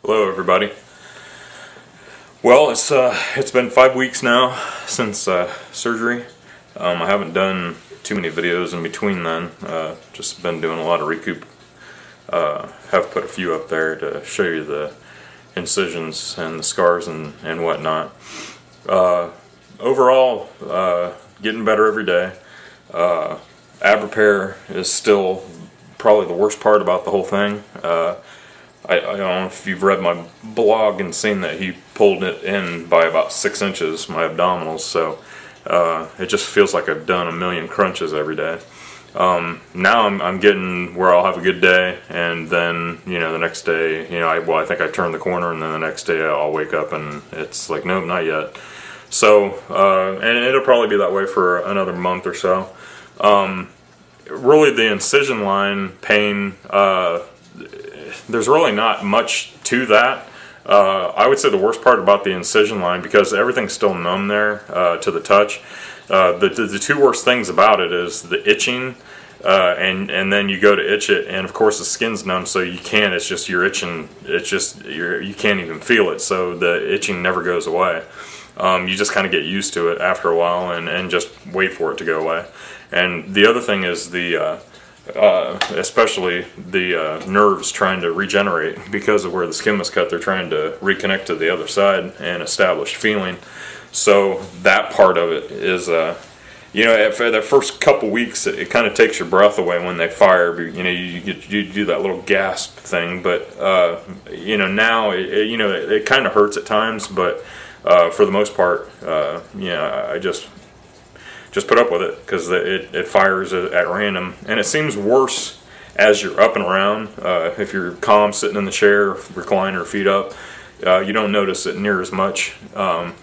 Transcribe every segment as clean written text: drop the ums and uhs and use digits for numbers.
Hello everybody. Well, it's been 5 weeks now since surgery. I haven't done too many videos in between then. Just been doing a lot of recoup. Have put a few up there to show you the incisions and the scars and whatnot. Overall, getting better every day. Ab repair is still probably the worst part about the whole thing. I don't know if you've read my blog and seen that he pulled it in by about 6 inches, my abdominals, so it just feels like I've done a million crunches every day. Now I'm getting where I'll have a good day, and then, the next day, I think I turn the corner, and then the next day I'll wake up and it's like, nope, not yet. So, and it'll probably be that way for another month or so. Really, the incision line pain, there's really not much to that. I would say the worst part about the incision line, because everything's still numb there to the touch, the two worst things about it is the itching, and then you go to itch it, and of course the skin's numb, so you can't, it's just you're itching, you can't even feel it, so the itching never goes away. You just kind of get used to it after a while and just wait for it to go away. And the other thing is especially the nerves trying to regenerate because of where the skin was cut. They're trying to reconnect to the other side and establish feeling. So that part of it is, for the first couple weeks, it kind of takes your breath away when they fire. You do that little gasp thing, but now it kind of hurts at times, but for the most part, I just put up with it because it fires at random, and it seems worse as you're up and around. If you're calm sitting in the chair, recliner, feet up, you don't notice it near as much.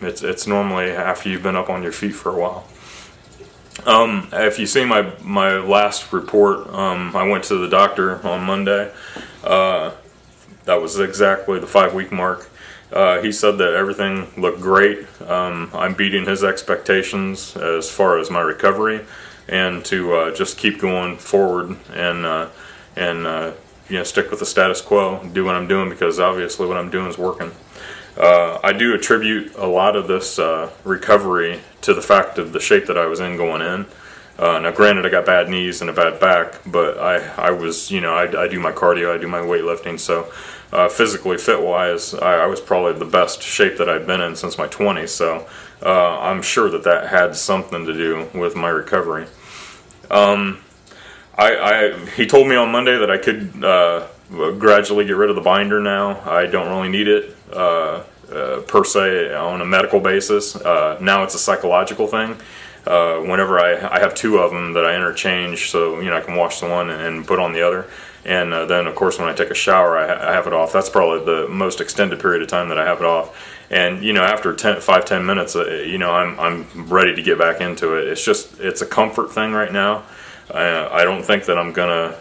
It's normally after you've been up on your feet for a while. If you see my last report, I went to the doctor on Monday. That was exactly the 5-week mark. He said that everything looked great. I'm beating his expectations as far as my recovery, and to just keep going forward and stick with the status quo, do what I'm doing, because obviously what I'm doing is working. I do attribute a lot of this recovery to the fact of the shape that I was in going in. Now granted, I got bad knees and a bad back, but I do my cardio, I do my weightlifting, so physically fit-wise, I was probably the best shape that I've been in since my 20s, so I'm sure that had something to do with my recovery. He told me on Monday that I could gradually get rid of the binder now. I don't really need it per se on a medical basis. Now it's a psychological thing. Whenever I have 2 of them that I interchange, so I can wash the one and put on the other, and then of course when I take a shower I have it off. That's probably the most extended period of time that I have it off, and after 5-10 minutes I'm ready to get back into it. It's a comfort thing right now. I don't think that I'm gonna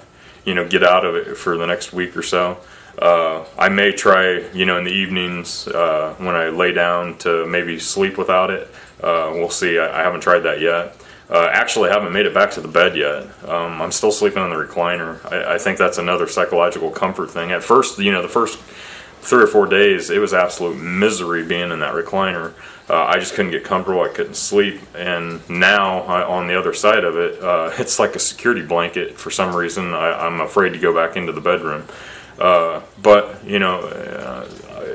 get out of it for the next week or so. I may try in the evenings when I lay down to maybe sleep without it. We'll see. I haven't tried that yet. Actually, I haven't made it back to the bed yet. I'm still sleeping on the recliner. I think that's another psychological comfort thing. At first, the first 3 or 4 days, it was absolute misery being in that recliner. I just couldn't get comfortable. I couldn't sleep. And now, on the other side of it, it's like a security blanket. For some reason, I'm afraid to go back into the bedroom. But it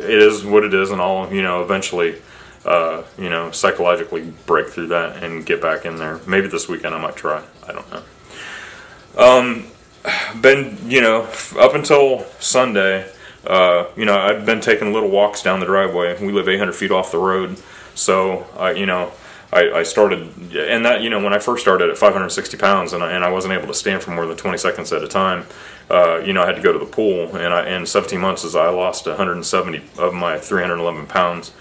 is what it is, and I'll eventually psychologically break through that and get back in there. Maybe this weekend I might try. I don't know. Up until Sunday, I've been taking little walks down the driveway. We live 800 feet off the road, so I started, and that when I first started at 560 pounds, and I wasn't able to stand for more than 20 seconds at a time. I had to go to the pool, and in 17 months I lost 170 of my 311 pounds.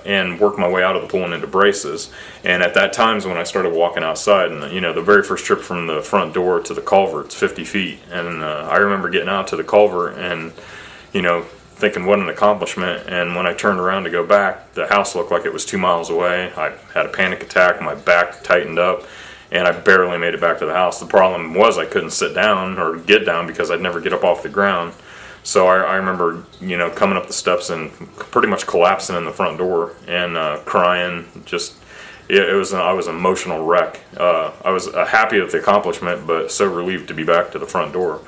And worked my way out of the pool and into braces. And at that time is when I started walking outside, and the very first trip from the front door to the culvert's 50 feet, and I remember getting out to the culvert and thinking what an accomplishment, and when I turned around to go back, the house looked like it was 2 miles away. I had a panic attack, my back tightened up, and I barely made it back to the house. The problem was I couldn't sit down or get down because I'd never get up off the ground. So I remember, coming up the steps and pretty much collapsing in the front door and crying. Just I was an emotional wreck. I was happy with the accomplishment, but so relieved to be back to the front door.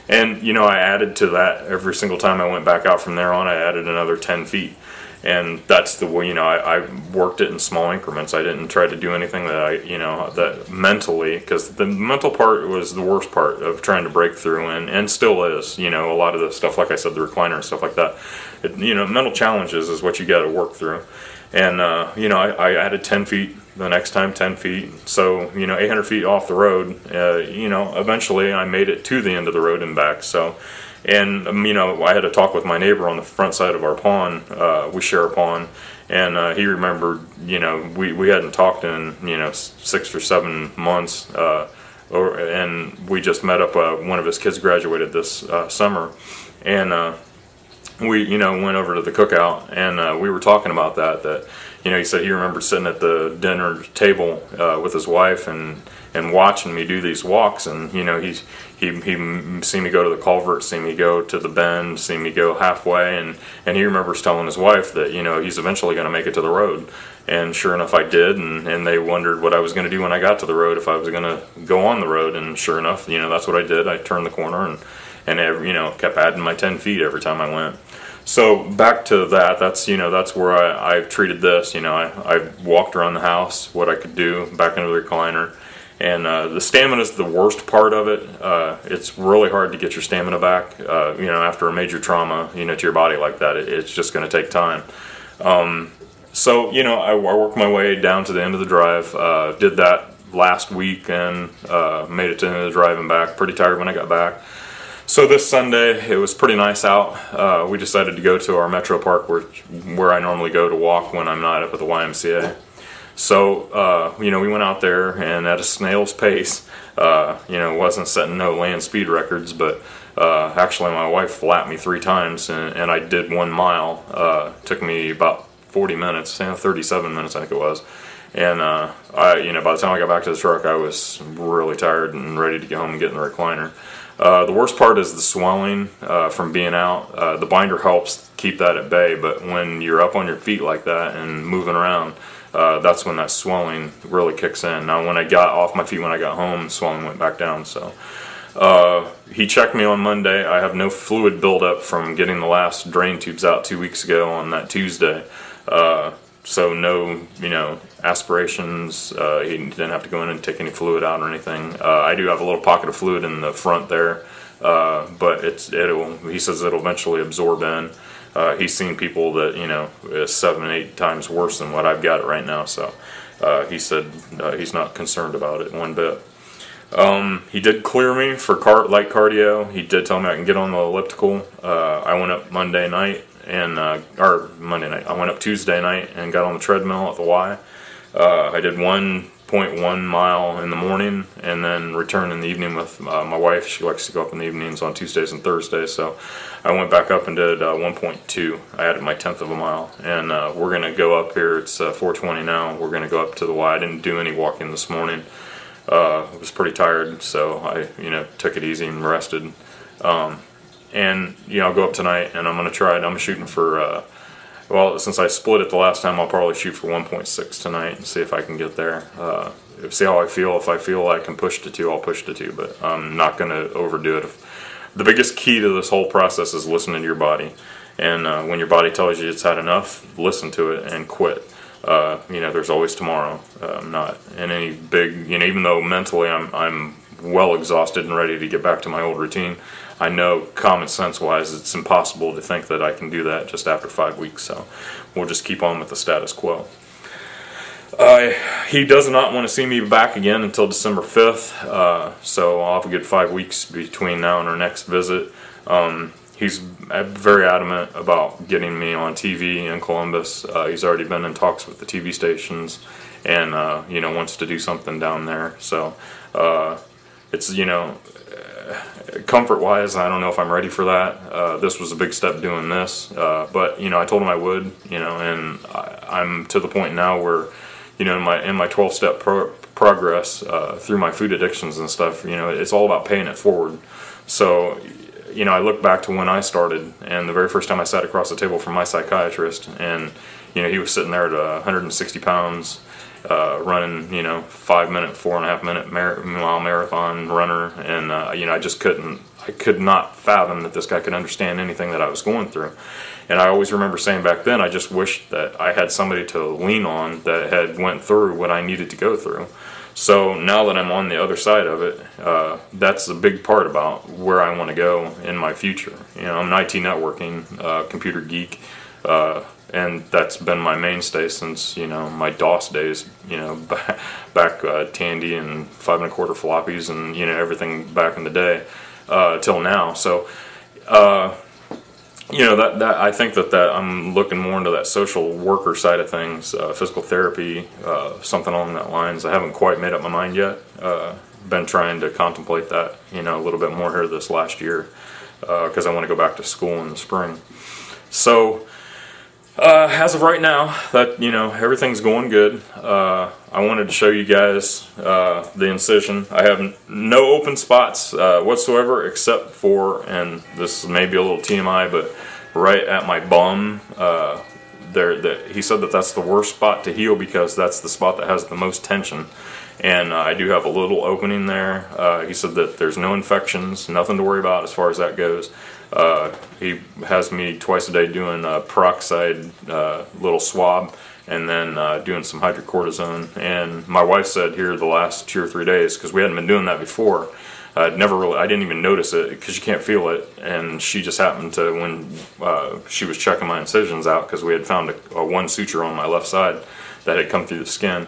And I added to that every single time I went back out from there on. I added another 10 feet. And that's the way, I worked it in small increments. I didn't try to do anything that that mentally, because the mental part was the worst part of trying to break through, and still is, a lot of the stuff, like I said, the recliner and stuff like that. Mental challenges is what you got to work through. And, I added 10 feet the next time, 10 feet. So, 800 feet off the road, eventually I made it to the end of the road and back. So, and, I had a talk with my neighbor on the front side of our pond. We share a pond. And he remembered, we hadn't talked in, 6 or 7 months. And we just met up. One of his kids graduated this summer. And we, went over to the cookout. And we were talking about that, he said he remembered sitting at the dinner table with his wife and watching me do these walks. And, he seen me go to the culvert, seen me go to the bend, seen me go halfway, and he remembers telling his wife that, he's eventually going to make it to the road. And sure enough, I did, and they wondered what I was going to do when I got to the road, if I was going to go on the road, and sure enough, that's what I did. I turned the corner and kept adding my 10 feet every time I went. So back to that, that's where I've treated this. I walked around the house, what I could do, back into the recliner. And the stamina is the worst part of it. It's really hard to get your stamina back, after a major trauma, to your body like that. It's just going to take time. So, I worked my way down to the end of the drive, did that last week and made it to the end of the drive and back. Pretty tired when I got back. So this Sunday, it was pretty nice out. We decided to go to our Metro Park where I normally go to walk when I'm not up at the YMCA. So, we went out there, and at a snail's pace, wasn't setting no land speed records, but actually my wife lapped me 3 times, and I did 1 mile. Took me about 40 minutes, 37 minutes I think it was. And, by the time I got back to the truck, I was really tired and ready to get home and get in the recliner. The worst part is the swelling from being out. The binder helps keep that at bay, but when you're up on your feet like that and moving around, that's when that swelling really kicks in. Now, when I got off my feet when I got home, the swelling went back down. So he checked me on Monday. I have no fluid buildup from getting the last drain tubes out 2 weeks ago on that Tuesday. So no, aspirations. He didn't have to go in and take any fluid out or anything. I do have a little pocket of fluid in the front there, but he says it'll eventually absorb in. He's seen people that, is 7 and 8 times worse than what I've got right now. So he said he's not concerned about it one bit. He did clear me for light cardio. He did tell me I can get on the elliptical. I went up Monday night. I went up Tuesday night and got on the treadmill at the Y. I did 1.1 mile in the morning and then returned in the evening with my wife. She likes to go up in the evenings on Tuesdays and Thursdays, so I went back up and did 1.2. I added my 1/10 of a mile, and we're going to go up here. It's 4:20 now. We're going to go up to the Y. I didn't do any walking this morning. I was pretty tired, so I took it easy and rested. And I'll go up tonight, and I'm going to try it. I'm shooting for, since I split it the last time, I'll probably shoot for 1.6 tonight and see if I can get there. See how I feel. If I feel I can push to 2, I'll push to 2, but I'm not going to overdo it. The biggest key to this whole process is listening to your body. And when your body tells you it's had enough, listen to it and quit. There's always tomorrow. I'm not in any big, even though mentally I'm well exhausted and ready to get back to my old routine, I know common sense wise it's impossible to think that I can do that just after 5 weeks, so we'll just keep on with the status quo. He does not want to see me back again until December 5th, so I'll have a good 5 weeks between now and our next visit. He's very adamant about getting me on TV in Columbus. He's already been in talks with the TV stations and wants to do something down there, so it's comfort-wise, I don't know if I'm ready for that. This was a big step doing this, but I told him I would, and I'm to the point now where, in my 12-step progress through my food addictions and stuff, it's all about paying it forward. So, you know, I look back to when I started, and the very first time I sat across the table from my psychiatrist, and you know, he was sitting there at 160 pounds, running, you know, 5-minute, 4.5-minute mile marathon runner, and you know, I could not fathom that this guy could understand anything that I was going through. And I always remember saying back then, I just wished that I had somebody to lean on that had went through what I needed to go through. So now that I'm on the other side of it, that's a big part about where I want to go in my future. You know, I'm an IT networking computer geek, and that's been my mainstay since, you know, my DOS days. You know, back Tandy and 5 1/4 floppies, and you know, everything back in the day till now. So. You know, that I think that I'm looking more into that social worker side of things, physical therapy, something along that lines. I haven't quite made up my mind yet. Been trying to contemplate that, you know, a little bit more here this last year, because I want to go back to school in the spring. So as of right now, that, you know, everything's going good. I wanted to show you guys the incision. I have no open spots whatsoever, except for, and this may be a little TMI, but right at my bum, he said that that's the worst spot to heal because that's the spot that has the most tension. And I do have a little opening there. He said that there's no infections, nothing to worry about as far as that goes. He has me twice a day doing a peroxide little swab, and then doing some hydrocortisone. And my wife said here the last 2 or 3 days, because we hadn't been doing that before, I didn't even notice it because you can't feel it. And she just happened to, when she was checking my incisions out, because we had found a one suture on my left side that had come through the skin.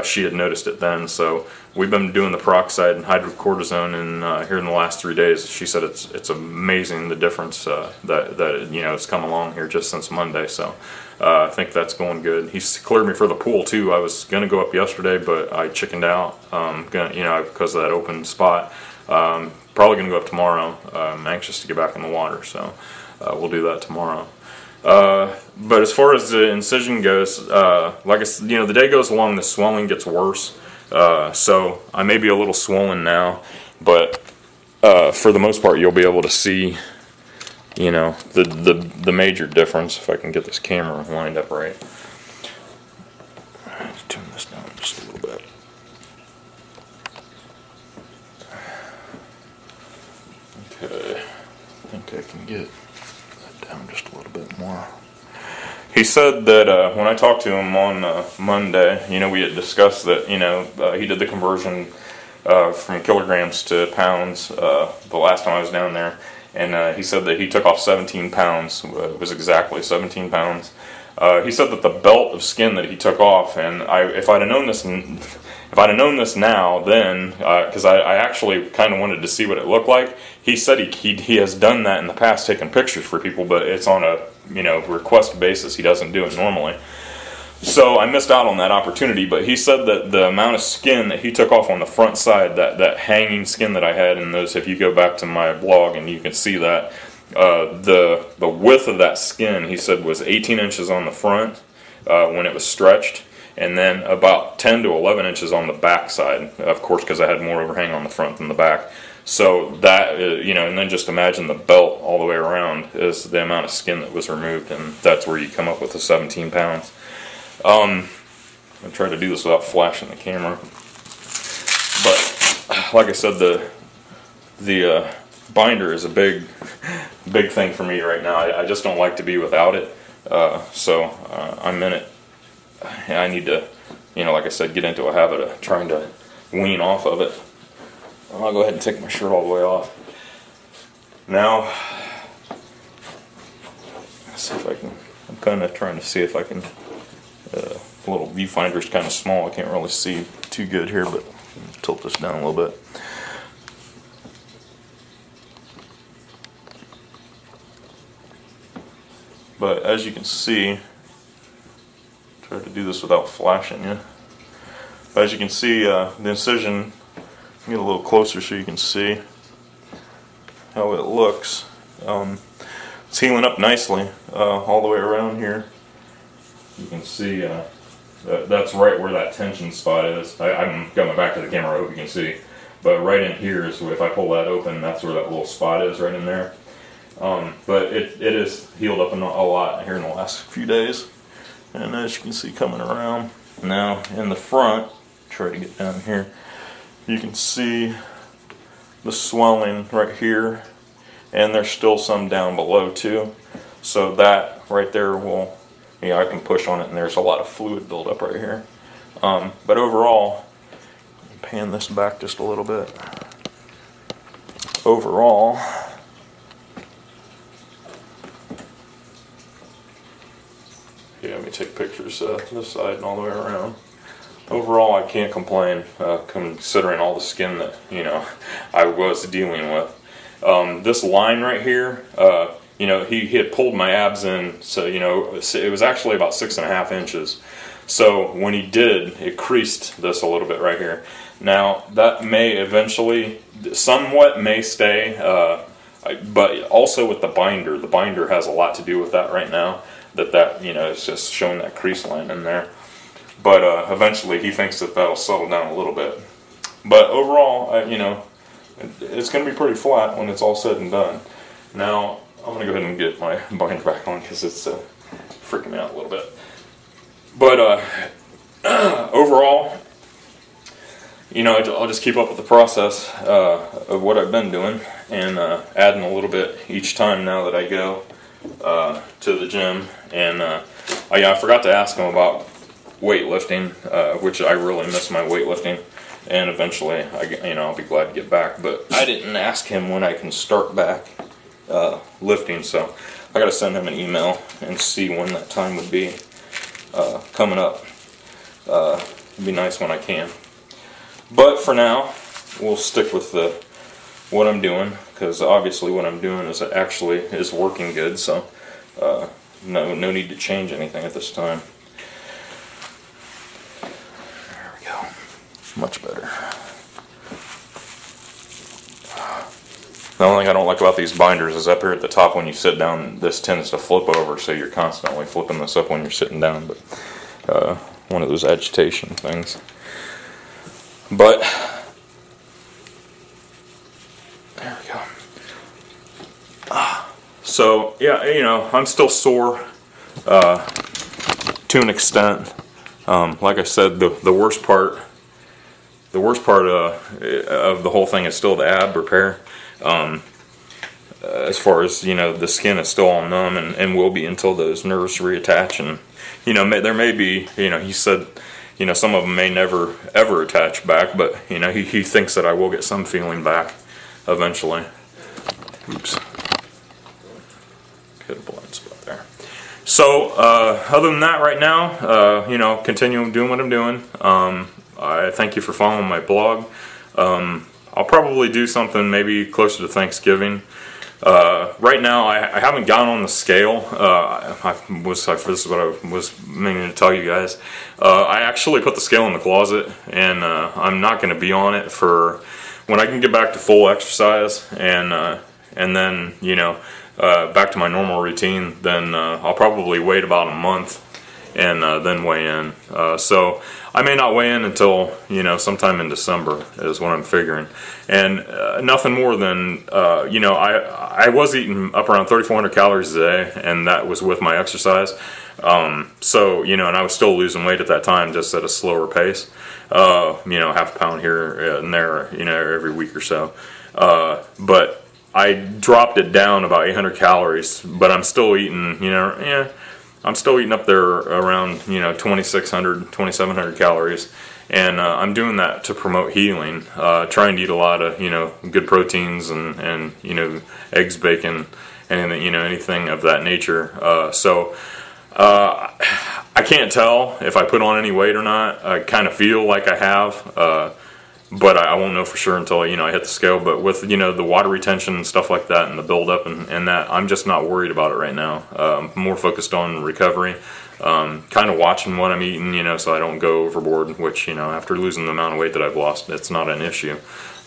She had noticed it then, so we've been doing the peroxide and hydrocortisone, and here in the last 3 days, she said it's amazing the difference that you know, it's come along here just since Monday. So I think that's going good. He's cleared me for the pool too. I was gonna go up yesterday, but I chickened out, you know, because of that open spot. Probably gonna go up tomorrow. I'm anxious to get back in the water, so we'll do that tomorrow. But as far as the incision goes, like I said, you know, the day goes along, the swelling gets worse. So I may be a little swollen now, but for the most part, you'll be able to see, you know, the major difference if I can get this camera lined up right. Let's turn this down just a little bit. Okay, I think I can get down just a little bit more. He said that when I talked to him on Monday, you know, we had discussed that, you know, he did the conversion from kilograms to pounds the last time I was down there, and he said that he took off 17 pounds. It was exactly 17 pounds. He said that the belt of skin that he took off, and if I'd have known this now, then, because I actually kind of wanted to see what it looked like. He said he has done that in the past, taking pictures for people, but it's on a, you know, request basis. He doesn't do it normally. So I missed out on that opportunity, but he said that the amount of skin that he took off on the front side, that hanging skin that I had in those, if you go back to my blog and you can see that, the width of that skin, he said, was 18 inches on the front when it was stretched, and then about 10 to 11 inches on the back side, of course, because I had more overhang on the front than the back. So that, you know, and then just imagine the belt all the way around is the amount of skin that was removed, and that's where you come up with the 17 pounds. I'm going to try to do this without flashing the camera. But, like I said, the binder is a big thing for me right now. I just don't like to be without it. So I'm in it. I need to, you know, like I said, get into a habit of trying to wean off of it. I'll go ahead and take my shirt all the way off. Now, let's see if I can, I'm kind of trying to see if I can, the little viewfinder is kind of small, I can't really see too good here, but tilt this down a little bit. But as you can see, try to do this without flashing you. As you can see, the incision, get a little closer so you can see how it looks. It's healing up nicely all the way around here. You can see that's right where that tension spot is. I'm got my back to the camera, I hope you can see. But right in here is, if I pull that open, that's where that little spot is, right in there. But it is healed up a lot here in the last few days. And as you can see coming around now in the front, try to get down here, you can see the swelling right here, and there's still some down below too. So that right there will, I can push on it and there's a lot of fluid buildup right here. But overall, pan this back just a little bit. Overall, let me take pictures this side and all the way around. Overall, I can't complain, considering all the skin that I was dealing with. This line right here, he had pulled my abs in, so it was actually about 6.5 inches. So when he did, it creased this a little bit right here. Now that may eventually, somewhat may stay, but also with the binder has a lot to do with that right now. That is just showing that crease line in there. But eventually he thinks that that'll settle down a little bit. But overall, it's going to be pretty flat when it's all said and done. Now I'm going to go ahead and get my binder back on because it's freaking me out a little bit. But overall, I'll just keep up with the process of what I've been doing and adding a little bit each time now that I go to the gym. And I forgot to ask him about weightlifting, which I really miss my weightlifting, and eventually I'll be glad to get back. But I didn't ask him when I can start back lifting, so I got to send him an email and see when that time would be coming up. It'd be nice when I can. But for now, we'll stick with what I'm doing, because obviously what I'm doing is working good. So no need to change anything at this time. There we go. Much better. The only thing I don't like about these binders is up here at the top when you sit down, this tends to flip over, so you're constantly flipping this up when you're sitting down. But one of those agitation things. But there we go. So yeah, I'm still sore to an extent. Like I said, the worst part of the whole thing is still the ab repair. As far as the skin is still all numb and will be until those nerves reattach. And there may be, he said, some of them may never ever attach back, but he thinks that I will get some feeling back eventually. Oops. Hit a blind spot there. So other than that, right now, continuing doing what I'm doing. I thank you for following my blog. I'll probably do something maybe closer to Thanksgiving. Right now, I haven't gone on the scale. This is what I was meaning to tell you guys. I actually put the scale in the closet, and I'm not going to be on it for when I can get back to full exercise, and then back to my normal routine. Then I'll probably wait about a month and then weigh in. So I may not weigh in until sometime in December is what I'm figuring, and nothing more than I was eating up around 3,400 calories a day, and that was with my exercise. So and I was still losing weight at that time, just at a slower pace. Half a pound here and there, every week or so. But I dropped it down about 800 calories, but I'm still eating, I'm still eating up there around 2,600, 2,700 calories, and I'm doing that to promote healing. Trying to eat a lot of good proteins and eggs, bacon, and anything of that nature. So I can't tell if I put on any weight or not. I kind of feel like I have, but I won't know for sure until I hit the scale. But with the water retention and stuff like that, and the buildup and that, I'm just not worried about it right now. More focused on recovery, kind of watching what I'm eating, so I don't go overboard. Which after losing the amount of weight that I've lost, it's not an issue.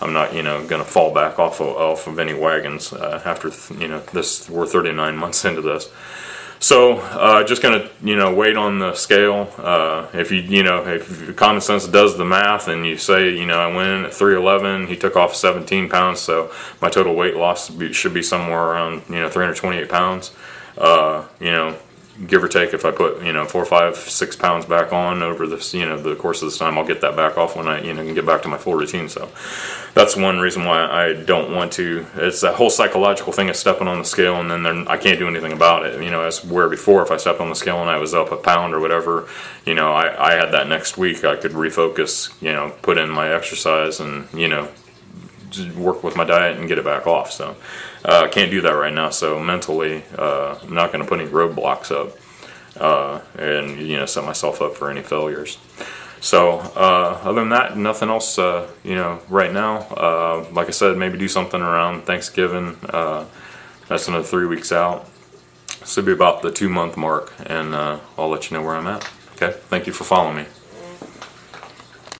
I'm not going to fall back off of any wagons after this. We're 39 months into this. So just gonna wait on the scale. If common sense does the math and you say I went in at 311, he took off 17 pounds, so my total weight loss should be somewhere around 328 pounds. Give or take, if I put 4, 5, 6 pounds back on over this the course of this time, I'll get that back off when I can get back to my full routine. So that's one reason why I don't want to. It's that whole psychological thing of stepping on the scale and then I can't do anything about it. As where before, if I stepped on the scale and I was up a pound or whatever, I had that next week. I could refocus, put in my exercise and just work with my diet and get it back off. So I can't do that right now. So mentally, I'm not going to put any roadblocks up and set myself up for any failures. So other than that, nothing else. Right now, like I said, maybe do something around Thanksgiving. That's another 3 weeks out. This will be about the 2-month mark, and I'll let you know where I'm at. Okay, thank you for following me.